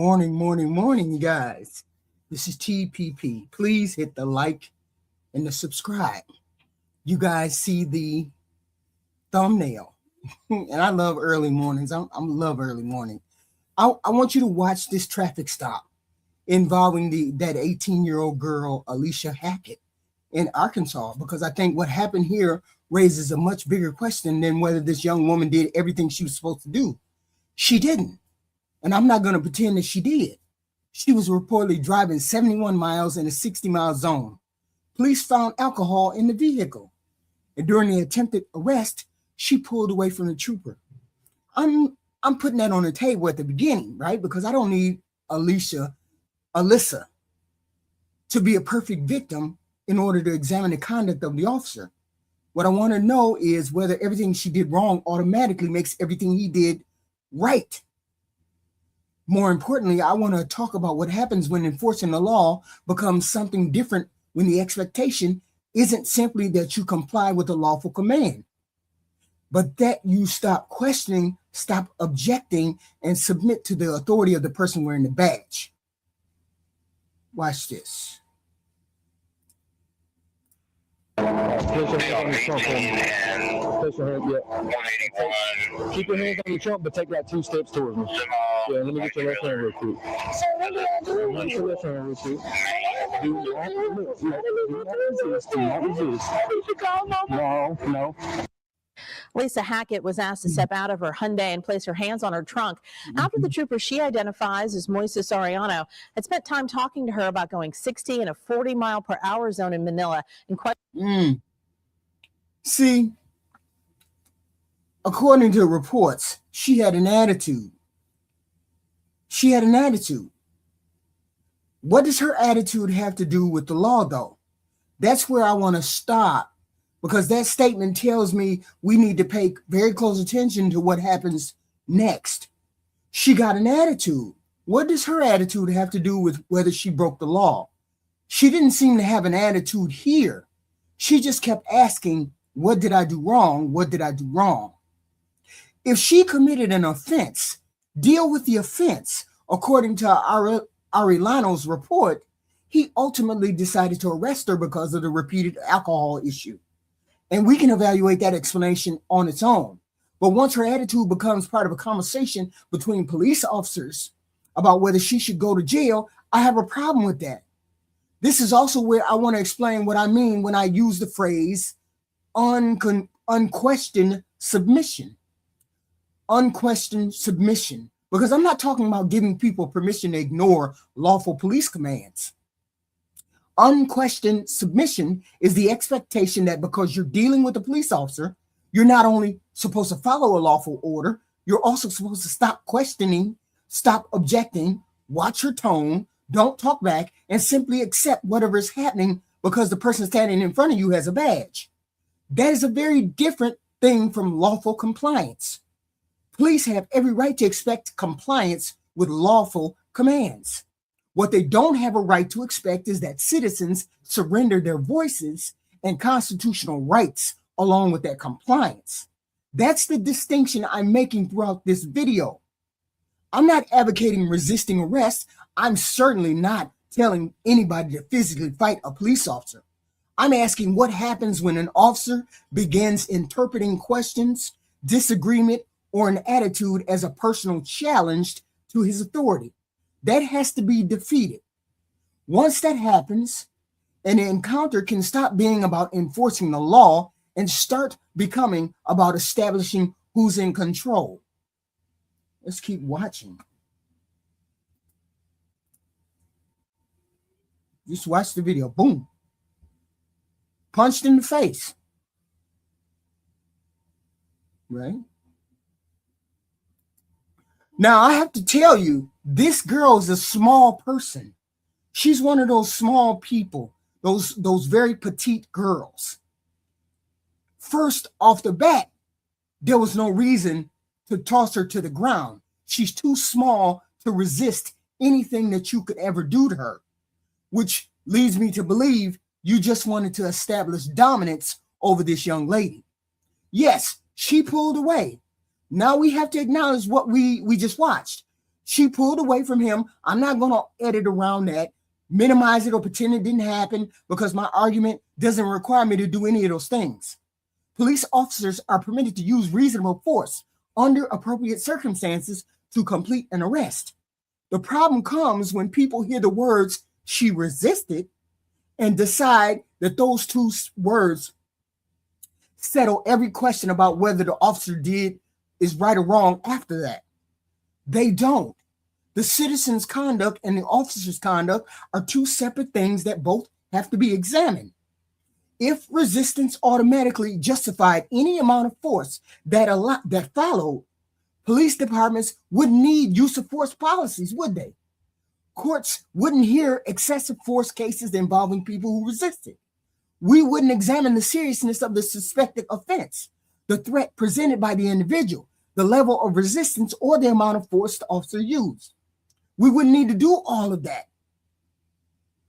Morning, you guys. This is TPP. Please hit the like and the subscribe. You guys see the thumbnail. And I love early mornings. I love early morning. I want you to watch this traffic stop involving that 18-year-old girl, Alisa Hackett, in Arkansas, because I think what happened here raises a much bigger question than whether this young woman did everything she was supposed to do. She didn't. And I'm not going to pretend that she did. She was reportedly driving 71 miles in a 60-mile zone. Police found alcohol in the vehicle. And during the attempted arrest, she pulled away from the trooper. I'm putting that on the table at the beginning, right? Because I don't need Alisa to be a perfect victim in order to examine the conduct of the officer. What I want to know is whether everything she did wrong automatically makes everything he did right. More importantly, I want to talk about what happens when enforcing the law becomes something different when the expectation isn't simply that you comply with a lawful command, but that you stop questioning, stop objecting, and submit to the authority of the person wearing the badge. Watch this. Place your hands on the trunk for me. Place your hands, yeah. Keep your hands on the trunk, but take like 2 steps towards me. Yeah, let me get your left hand real quick. So what do I do? Get your left hand real quick. Do not resist. No. Alisa Hackett was asked to step out of her Hyundai and place her hands on her trunk. After the trooper she identifies as Moises Arellano had spent time talking to her about going 60 in a 40-mile-per-hour zone in Manila. See, according to reports, she had an attitude. What does her attitude have to do with the law, though? That's where I want to stop, because that statement tells me we need to pay very close attention to what happens next. She got an attitude. What does her attitude have to do with whether she broke the law? She didn't seem to have an attitude here. She just kept asking, what did I do wrong? What did I do wrong? If she committed an offense, deal with the offense. According to Arellano's report, he ultimately decided to arrest her because of the repeated alcohol issue. And we can evaluate that explanation on its own. But once her attitude becomes part of a conversation between police officers about whether she should go to jail, I have a problem with that. This is also where I want to explain what I mean when I use the phrase unquestioned submission. Unquestioned submission. Because I'm not talking about giving people permission to ignore lawful police commands. Unquestioned submission is the expectation that because you're dealing with a police officer, you're not only supposed to follow a lawful order, you're also supposed to stop questioning, stop objecting, watch your tone, don't talk back, and simply accept whatever is happening because the person standing in front of you has a badge. That is a very different thing from lawful compliance. Police have every right to expect compliance with lawful commands. What they don't have a right to expect is that citizens surrender their voices and constitutional rights along with that compliance. That's the distinction I'm making throughout this video. I'm not advocating resisting arrest. I'm certainly not telling anybody to physically fight a police officer. I'm asking what happens when an officer begins interpreting questions, disagreement, or an attitude as a personal challenge to his authority. That has to be defeated. Once that happens, an encounter can stop being about enforcing the law and start becoming about establishing who's in control. Let's keep watching. Just watch the video. Boom. Punched in the face. Right? Now, I have to tell you, this girl is a small person. She's one of those small people, those very petite girls. First off the bat, there was no reason to toss her to the ground. She's too small to resist anything that you could ever do to her, which leads me to believe you just wanted to establish dominance over this young lady. Yes, she pulled away. Now we have to acknowledge what we just watched. She pulled away from him. I'm not going to edit around that, minimize it, or pretend it didn't happen, because my argument doesn't require me to do any of those things. Police officers are permitted to use reasonable force under appropriate circumstances to complete an arrest. The problem comes when people hear the words "she resisted" and decide that those two words settle every question about whether the officer did is right or wrong after that. They don't. The citizen's conduct and the officer's conduct are two separate things that both have to be examined. If resistance automatically justified any amount of force that followed, police departments wouldn't need use of force policies, would they? Courts wouldn't hear excessive force cases involving people who resisted. We wouldn't examine the seriousness of the suspected offense, the threat presented by the individual, the level of resistance, or the amount of force the officer used. We wouldn't need to do all of that.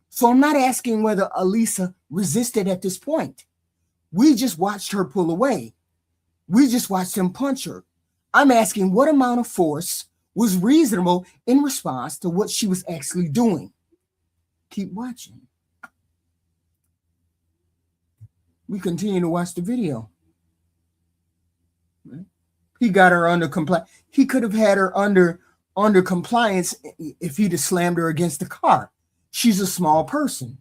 So I'm not asking whether Alisa resisted at this point. We just watched her pull away. We just watched him punch her. I'm asking what amount of force was reasonable in response to what she was actually doing. Keep watching. We continue to watch the video. He got her under compliance. He could have had her under compliance if he'd have slammed her against the car. She's a small person.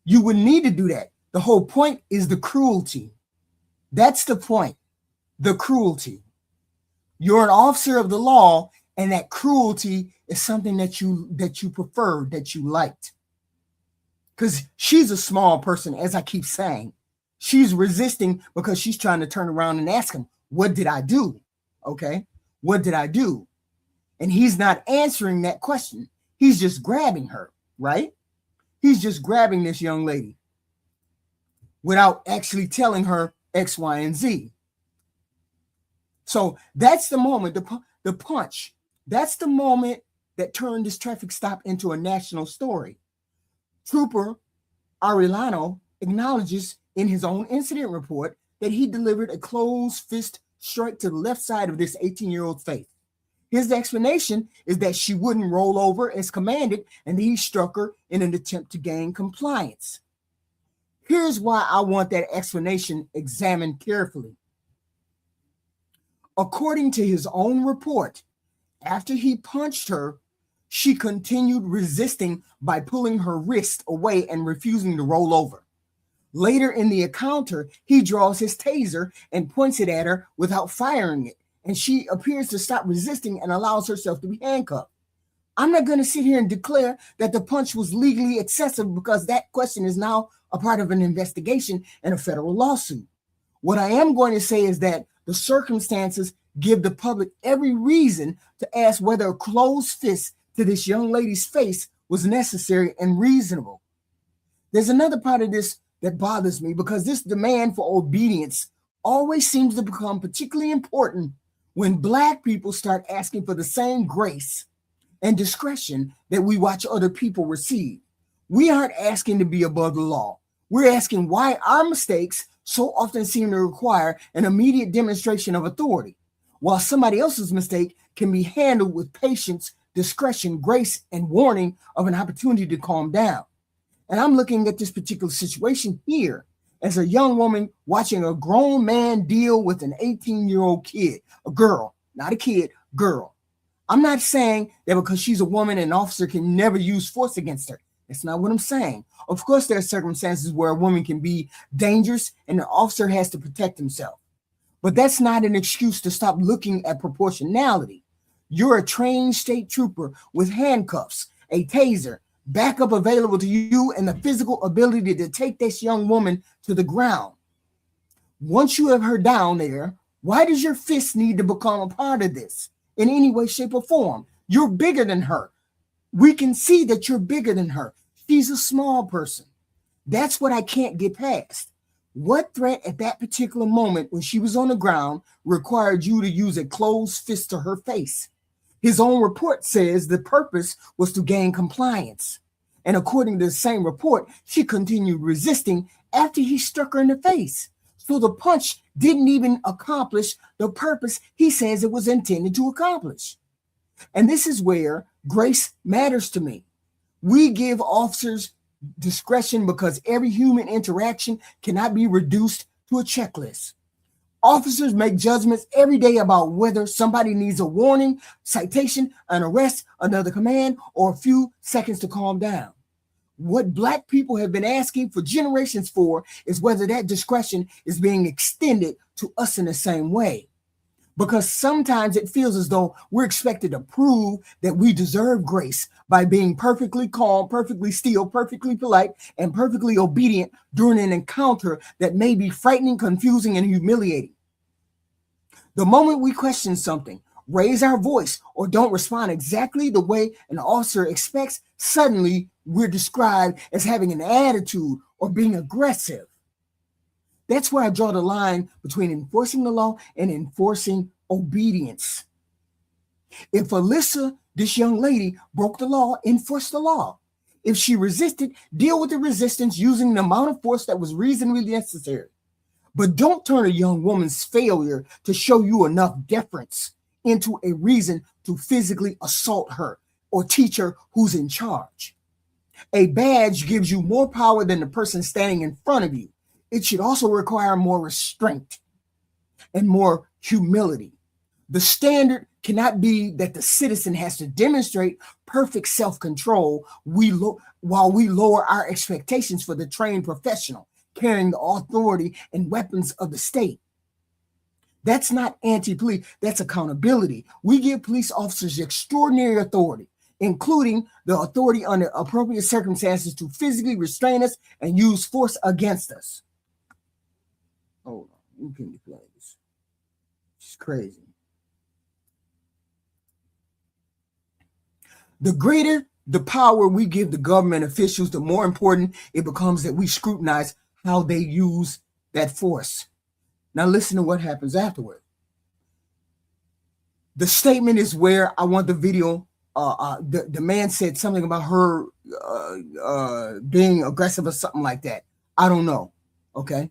You wouldn't need to do that. The whole point is the cruelty. That's the point. The cruelty. You're an officer of the law, and that cruelty is something that you prefer, that you liked. Because she's a small person, as I keep saying. She's resisting because she's trying to turn around and ask him, what did I do? Okay, what did I do? And he's not answering that question. He's just grabbing her, right? He's just grabbing this young lady without actually telling her X, Y, and Z. So that's the moment, the punch. That's the moment that turned this traffic stop into a national story. Trooper Arellano acknowledges in his own incident report that he delivered a closed fist strike to the left side of this 18-year-old's face. His explanation is that she wouldn't roll over as commanded, and he struck her in an attempt to gain compliance. Here's why I want that explanation examined carefully. According to his own report, after he punched her, she continued resisting by pulling her wrist away and refusing to roll over. Later in the encounter, he draws his taser and points it at her without firing it, and she appears to stop resisting and allows herself to be handcuffed. I'm not going to sit here and declare that the punch was legally excessive, because that question is now a part of an investigation and a federal lawsuit. What I am going to say is that the circumstances give the public every reason to ask whether a closed fist to this young lady's face was necessary and reasonable. There's another part of this that bothers me, because this demand for obedience always seems to become particularly important when Black people start asking for the same grace and discretion that we watch other people receive. We aren't asking to be above the law. We're asking why our mistakes so often seem to require an immediate demonstration of authority, while somebody else's mistake can be handled with patience, discretion, grace, and warning of an opportunity to calm down. And I'm looking at this particular situation here as a young woman watching a grown man deal with an 18-year-old kid, a girl, not a kid, girl. I'm not saying that because she's a woman, an officer can never use force against her. That's not what I'm saying. Of course, there are circumstances where a woman can be dangerous and the officer has to protect himself. But that's not an excuse to stop looking at proportionality. You're a trained state trooper with handcuffs, a taser, backup available to you, and the physical ability to take this young woman to the ground. Once you have her down there, why does your fist need to become a part of this in any way, shape, or form? You're bigger than her. We can see that you're bigger than her. She's a small person. That's what I can't get past. What threat at that particular moment when she was on the ground required you to use a closed fist to her face? His own report says the purpose was to gain compliance. And according to the same report, she continued resisting after he struck her in the face. So the punch didn't even accomplish the purpose he says it was intended to accomplish. And this is where grace matters to me. We give officers discretion because every human interaction cannot be reduced to a checklist. Officers make judgments every day about whether somebody needs a warning, citation, an arrest, another command, or a few seconds to calm down. What Black people have been asking for generations for is whether that discretion is being extended to us in the same way. Because sometimes it feels as though we're expected to prove that we deserve grace by being perfectly calm, perfectly still, perfectly polite, and perfectly obedient during an encounter that may be frightening, confusing, and humiliating. The moment we question something, raise our voice, or don't respond exactly the way an officer expects, suddenly we're described as having an attitude or being aggressive. That's where I draw the line between enforcing the law and enforcing obedience. If Alisa, this young lady, broke the law, enforce the law. If she resisted, deal with the resistance using the amount of force that was reasonably necessary. But don't turn a young woman's failure to show you enough deference into a reason to physically assault her or teach her who's in charge. A badge gives you more power than the person standing in front of you. It should also require more restraint and more humility. The standard cannot be that the citizen has to demonstrate perfect self-control while we lower our expectations for the trained professional carrying the authority and weapons of the state. That's not anti-police, that's accountability. We give police officers extraordinary authority, including the authority under appropriate circumstances to physically restrain us and use force against us. Hold on, you can play this. It's crazy. The greater the power we give the government officials, the more important it becomes that we scrutinize how they use that force. Now listen to what happens afterward. The statement is where I want the video. The man said something about her being aggressive or something like that. I don't know. Okay.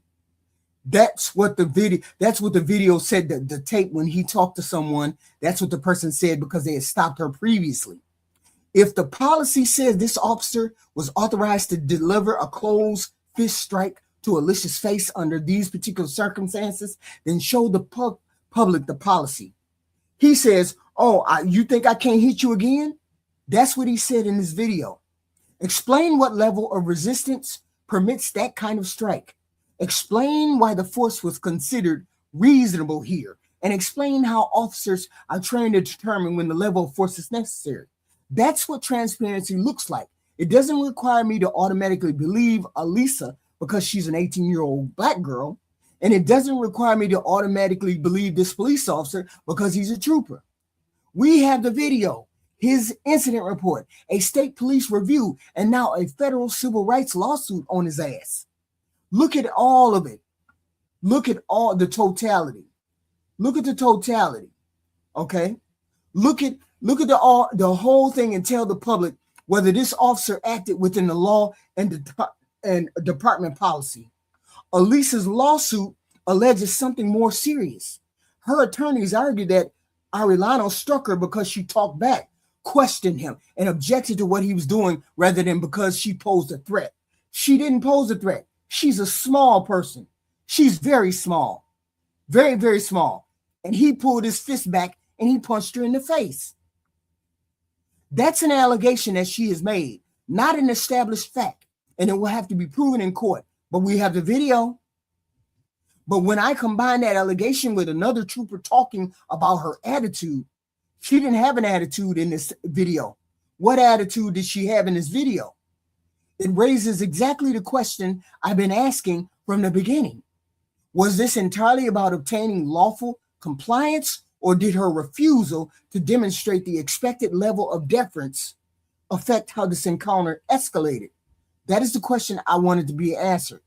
That's what the video said, the tape when he talked to someone, that's what the person said because they had stopped her previously. If the policy says this officer was authorized to deliver a closed fist strike to Alicia's face under these particular circumstances, then show the public the policy. He says, you think I can't hit you again? That's what he said in this video. Explain what level of resistance permits that kind of strike. Explain why the force was considered reasonable here, and explain how officers are trained to determine when the level of force is necessary. That's what transparency looks like. It doesn't require me to automatically believe Alisa because she's an 18-year-old Black girl, and it doesn't require me to automatically believe this police officer because he's a trooper. We have the video, his incident report, a state police review, and now a federal civil rights lawsuit on his ass. Look at all of it. Look at all the totality. Look at the totality. Okay? Look at the whole thing and tell the public whether this officer acted within the law and department policy. Alisa's lawsuit alleges something more serious. Her attorneys argued that Arellano struck her because she talked back, questioned him, and objected to what he was doing rather than because she posed a threat. She didn't pose a threat. She's a small person. She's very small. Very, very small. And he pulled his fist back and he punched her in the face. That's an allegation that she has made, not an established fact. And it will have to be proven in court. But we have the video. But when I combine that allegation with another trooper talking about her attitude, she didn't have an attitude in this video. What attitude did she have in this video? It raises exactly the question I've been asking from the beginning. Was this entirely about obtaining lawful compliance, or did her refusal to demonstrate the expected level of deference affect how this encounter escalated? That is the question I wanted to be answered.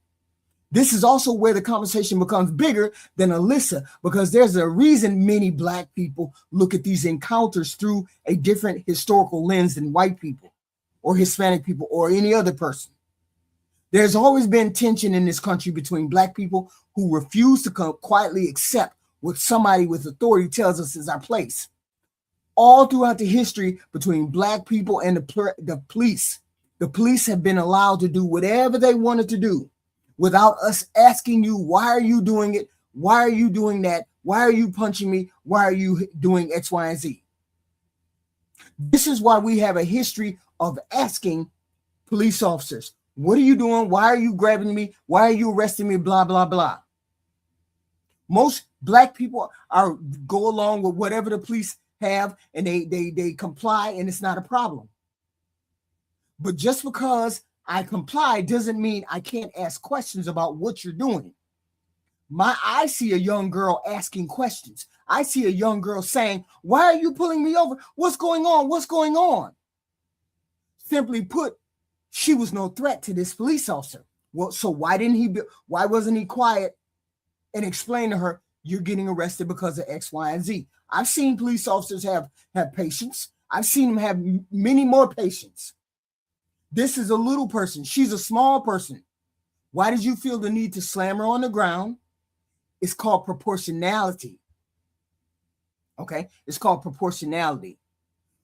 This is also where the conversation becomes bigger than Alisa, because there's a reason many Black people look at these encounters through a different historical lens than white people or Hispanic people or any other person. There's always been tension in this country between Black people who refuse to quietly accept what somebody with authority tells us is our place. all throughout the history between black people and the police. The police have been allowed to do whatever they wanted to do without us asking you, why are you doing it? Why are you doing that? Why are you punching me? Why are you doing X, Y, and Z? This is why we have a history of asking police officers, what are you doing? Why are you grabbing me? Why are you arresting me? Blah, blah, blah. Most black people go along with whatever the police have, and they comply, and it's not a problem. But just because I comply doesn't mean I can't ask questions about what you're doing. I see a young girl asking questions. I see a young girl saying, why are you pulling me over? What's going on? What's going on? Simply put, she was no threat to this police officer. Well, so why wasn't he quiet and explain to her, you're getting arrested because of X, Y, and Z? I've seen police officers have patience. I've seen them have many more patience. This is a little person. She's a small person. Why did you feel the need to slam her on the ground? It's called proportionality. Okay? It's called proportionality.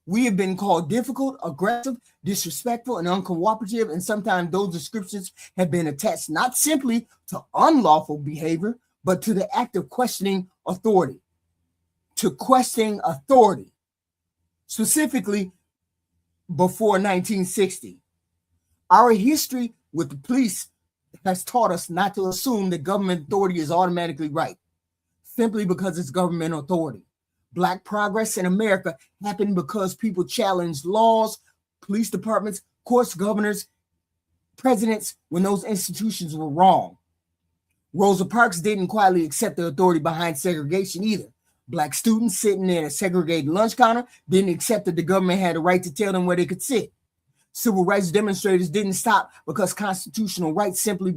We have been called difficult, aggressive, disrespectful, and uncooperative, and sometimes those descriptions have been attached not simply to unlawful behavior, but to the act of questioning authority. To questioning authority. Specifically, before 1960. Our history with the police has taught us not to assume that government authority is automatically right, simply because it's government authority. Black progress in America happened because people challenged laws, police departments, courts, governors, presidents when those institutions were wrong. Rosa Parks didn't quietly accept the authority behind segregation either. Black students sitting in a segregated lunch counter didn't accept that the government had a right to tell them where they could sit. Civil rights demonstrators didn't stop because constitutional rights simply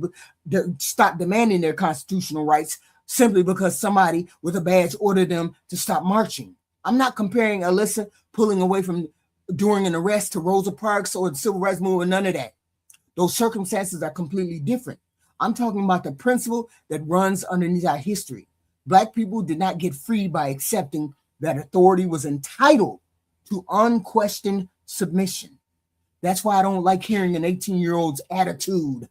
stopped demanding their constitutional rights simply because somebody with a badge ordered them to stop marching. I'm not comparing Alisa pulling away from during an arrest to Rosa Parks or the civil rights movement, none of that. Those circumstances are completely different. I'm talking about the principle that runs underneath our history. Black people did not get free by accepting that authority was entitled to unquestioned submission. That's why I don't like hearing an 18-year-old's attitude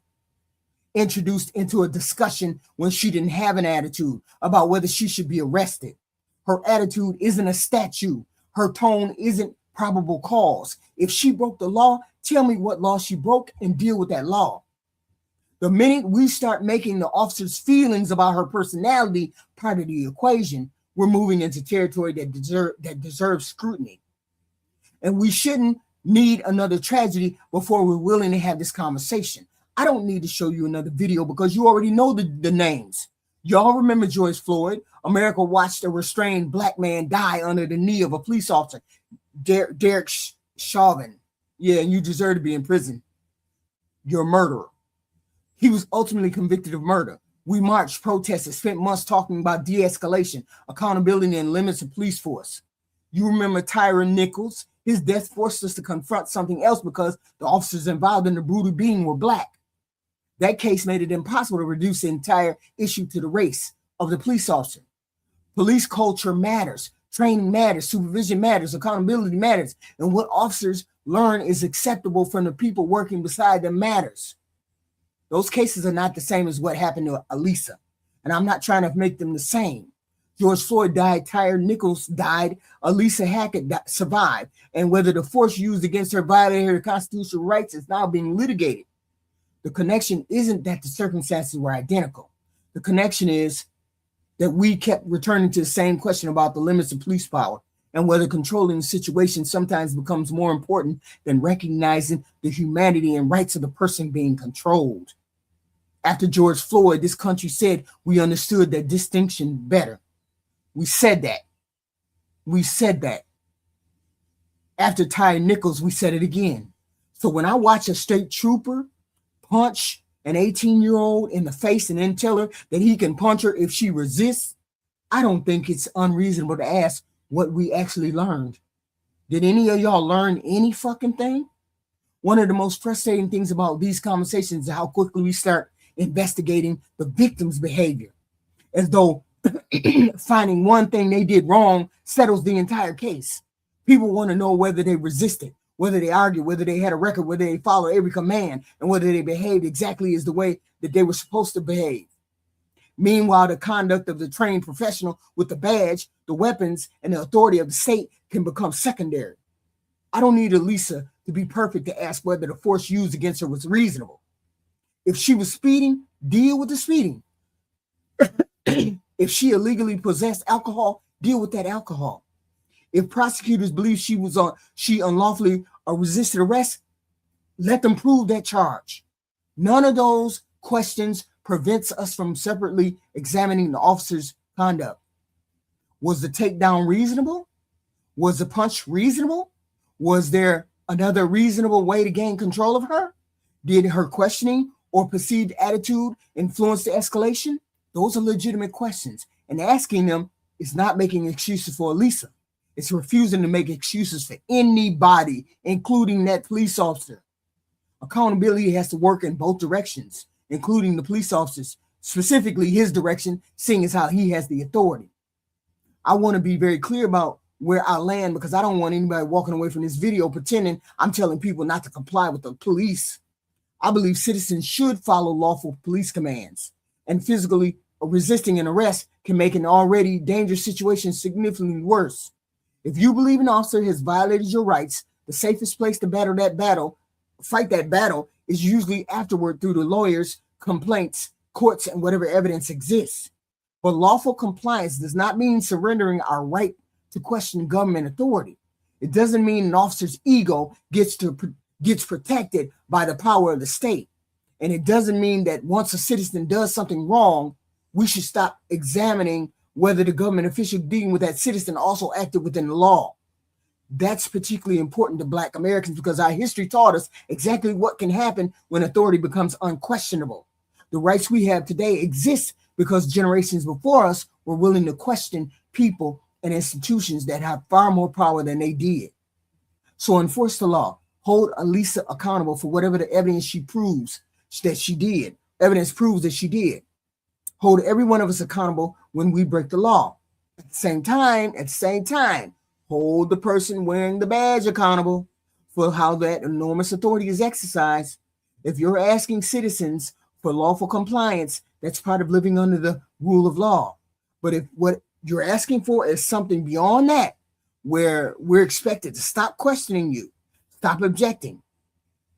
introduced into a discussion when she didn't have an attitude about whether she should be arrested. Her attitude isn't a statute. Her tone isn't probable cause. If she broke the law, tell me what law she broke and deal with that law. The minute we start making the officer's feelings about her personality part of the equation, we're moving into territory that deserves scrutiny. And we shouldn't need another tragedy before we're willing to have this conversation. I don't need to show you another video because you already know the names. Y'all remember George Floyd? America watched a restrained black man die under the knee of a police officer, Derek Chauvin. Yeah, and you deserve to be in prison. You're a murderer. He was ultimately convicted of murder. We marched, protested, spent months talking about de-escalation, accountability, and limits of police force. You remember Tyre Nichols? His death forced us to confront something else because the officers involved in the brutal beating were black. That case made it impossible to reduce the entire issue to the race of the police officer. Police culture matters. Training matters. Supervision matters. Accountability matters. And what officers learn is acceptable from the people working beside them matters. Those cases are not the same as what happened to Alisa. And I'm not trying to make them the same. George Floyd died, Tyre Nichols died, Alisa Hackett survived. And whether the force used against her violated her constitutional rights is now being litigated. The connection isn't that the circumstances were identical. The connection is that we kept returning to the same question about the limits of police power and whether controlling the situation sometimes becomes more important than recognizing the humanity and rights of the person being controlled. After George Floyd, this country said we understood that distinction better. We said that. We said that. After Tyre Nichols, we said it again. So when I watch a state trooper punch an 18-year-old in the face and then tell her that he can punch her if she resists, I don't think it's unreasonable to ask what we actually learned. Did any of y'all learn any fucking thing? One of the most frustrating things about these conversations is how quickly we start investigating the victim's behavior, as though finding one thing they did wrong settles the entire case. People want to know whether they resisted, whether they argued, whether they had a record, whether they followed every command, and whether they behaved exactly as the way that they were supposed to behave. Meanwhile, the conduct of the trained professional with the badge, the weapons, and the authority of the state can become secondary. I don't need Alisa to be perfect to ask whether the force used against her was reasonable. If she was speeding, deal with the speeding. If she illegally possessed alcohol, deal with that alcohol. If prosecutors believe she unlawfully resisted arrest, let them prove that charge. None of those questions prevents us from separately examining the officer's conduct. Was the takedown reasonable? Was the punch reasonable? Was there another reasonable way to gain control of her? Did her questioning or perceived attitude influence the escalation? Those are legitimate questions, and asking them is not making excuses for Alisa. It's refusing to make excuses for anybody, including that police officer. Accountability has to work in both directions, including the police officers, specifically his direction, seeing as how he has the authority. I want to be very clear about where I land, because I don't want anybody walking away from this video pretending I'm telling people not to comply with the police. I believe citizens should follow lawful police commands, and physically resisting an arrest can make an already dangerous situation significantly worse. If you believe an officer has violated your rights, the safest place to fight that battle is usually afterward through the lawyers, complaints, courts, and whatever evidence exists. But lawful compliance does not mean surrendering our right to question government authority. It doesn't mean an officer's ego gets protected by the power of the state. And it doesn't mean that once a citizen does something wrong, we should stop examining whether the government official dealing with that citizen also acted within the law. That's particularly important to Black Americans because our history taught us exactly what can happen when authority becomes unquestionable. The rights we have today exist because generations before us were willing to question people and institutions that have far more power than they did. So enforce the law. Hold Alisa accountable for whatever the evidence she proves that she did. Evidence proves that she did. Hold every one of us accountable when we break the law. At the same time, hold the person wearing the badge accountable for how that enormous authority is exercised. If you're asking citizens for lawful compliance, that's part of living under the rule of law. But if what you're asking for is something beyond that, where we're expected to stop questioning you, stop objecting,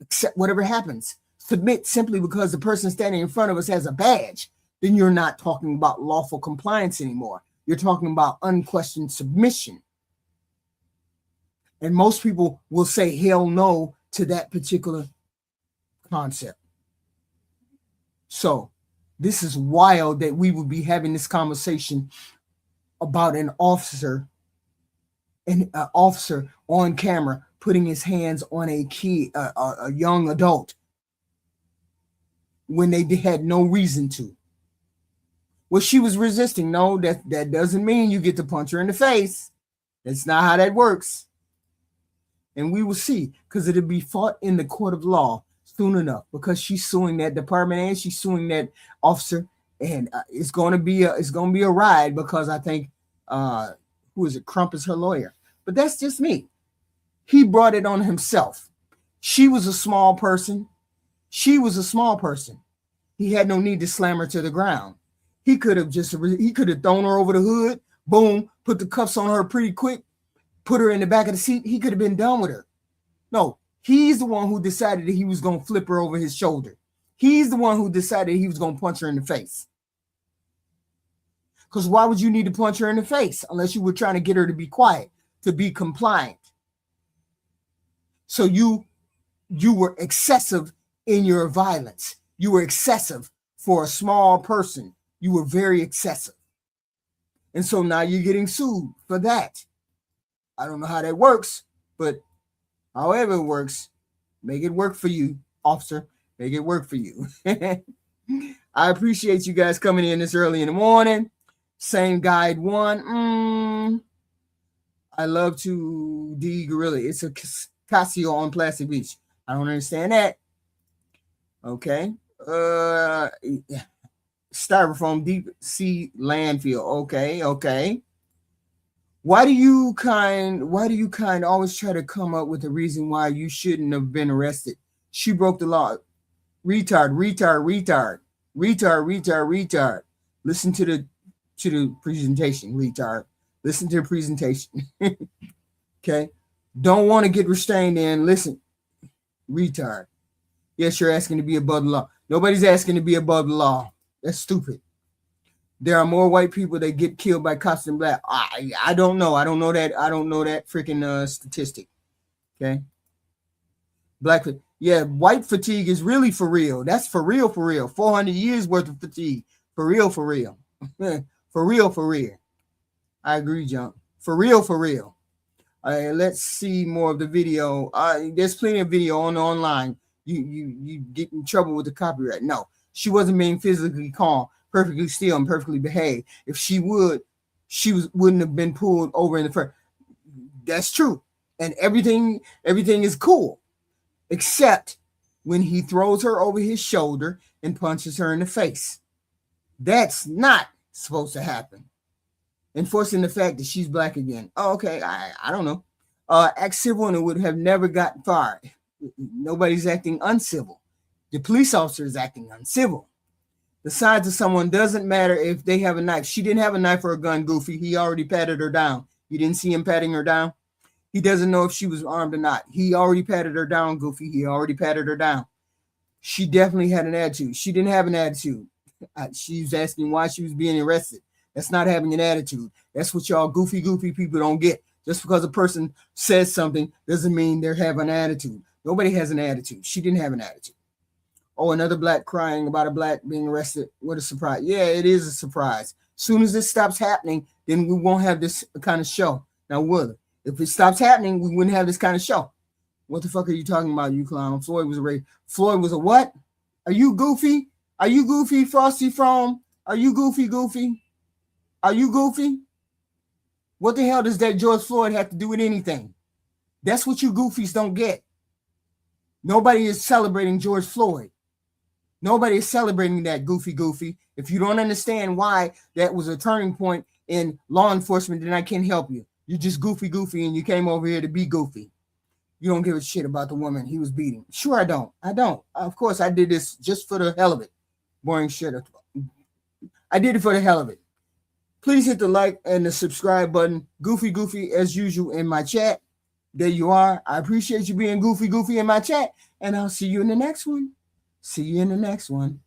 accept whatever happens, submit simply because the person standing in front of us has a badge, then you're not talking about lawful compliance anymore. You're talking about unquestioned submission. And most people will say hell no to that particular concept. So this is wild that we would be having this conversation about an officer on camera putting his hands on a kid, a young adult, when they had no reason to. Well, she was resisting. No, that doesn't mean you get to punch her in the face. That's not how that works. And we will see, because it'll be fought in the court of law soon enough, because she's suing that department and she's suing that officer, and it's going to be a ride, because I think Crump is her lawyer. But that's just me. He brought it on himself. She was a small person. He had no need to slam her to the ground. He could have thrown her over the hood, boom, put the cuffs on her pretty quick, put her in the back of the seat. He could have been done with her. No, he's the one who decided that he was going to flip her over his shoulder. He's the one who decided he was going to punch her in the face. Because why would you need to punch her in the face unless you were trying to get her to be quiet, to be compliant? So you were excessive in your violence. You were excessive for a small person. You were very excessive. And so now you're getting sued for that. I don't know how that works, but however it works, make it work for you, officer. Make it work for you. I appreciate you guys coming in this early in the morning. Same guide one. I love to Gorilla. It's a Casio on Plastic Beach. I don't understand that. Okay. Styrofoam deep sea landfill. Okay. Why do you kind always try to come up with a reason why you shouldn't have been arrested? She broke the law. Retard, retard, retard, retard, retard, retard. Listen to the presentation, retard. Listen to the presentation. Okay. Don't want to get restrained in. Listen, retard. Yes, you're asking to be above the law. Nobody's asking to be above the law. That's stupid. There are more white people that get killed by cops than black. I don't know. I don't know that freaking statistic. Okay. White fatigue is really for real. That's for real, for real. 400 years worth of fatigue. For real, for real. For real, for real. I agree, Jump. For real, for real. Let's see more of the video. There's plenty of video online. You get in trouble with the copyright. No, she wasn't being physically calm, perfectly still, and perfectly behaved. If she wouldn't have been pulled over in the first. That's true. And everything is cool, except when he throws her over his shoulder and punches her in the face. That's not supposed to happen. Enforcing the fact that she's black again. Oh, okay. I don't know. Act civil and it would have never gotten fired. Nobody's acting uncivil. The police officer is acting uncivil. The size of someone doesn't matter if they have a knife. She didn't have a knife or a gun, Goofy. He already patted her down. You didn't see him patting her down? He doesn't know if she was armed or not. He already patted her down, Goofy. He already patted her down. She definitely had an attitude. She didn't have an attitude. She was asking why she was being arrested. That's not having an attitude. That's what y'all goofy people don't get. Just because a person says something doesn't mean they're having an attitude. Nobody has an attitude. She didn't have an attitude. Oh, another black crying about a black being arrested. What a surprise. Yeah, it is a surprise. As soon as this stops happening, then we won't have this kind of show. Now, will it? If it stops happening, we wouldn't have this kind of show. What the fuck are you talking about, you clown? Floyd was a rape. Floyd was a what? Are you goofy? Are you goofy, Frosty from? Are you goofy? Are you goofy? What the hell does that George Floyd have to do with anything? That's what you goofies don't get. Nobody is celebrating George Floyd. Nobody is celebrating that, goofy. If you don't understand why that was a turning point in law enforcement, then I can't help you. You're just goofy, and you came over here to be goofy. You don't give a shit about the woman he was beating. Sure, I don't. Of course, I did this just for the hell of it. Boring shit. I did it for the hell of it. Please hit the like and the subscribe button. Goofy, as usual, in my chat. There you are. I appreciate you being goofy in my chat. And I'll see you in the next one. See you in the next one.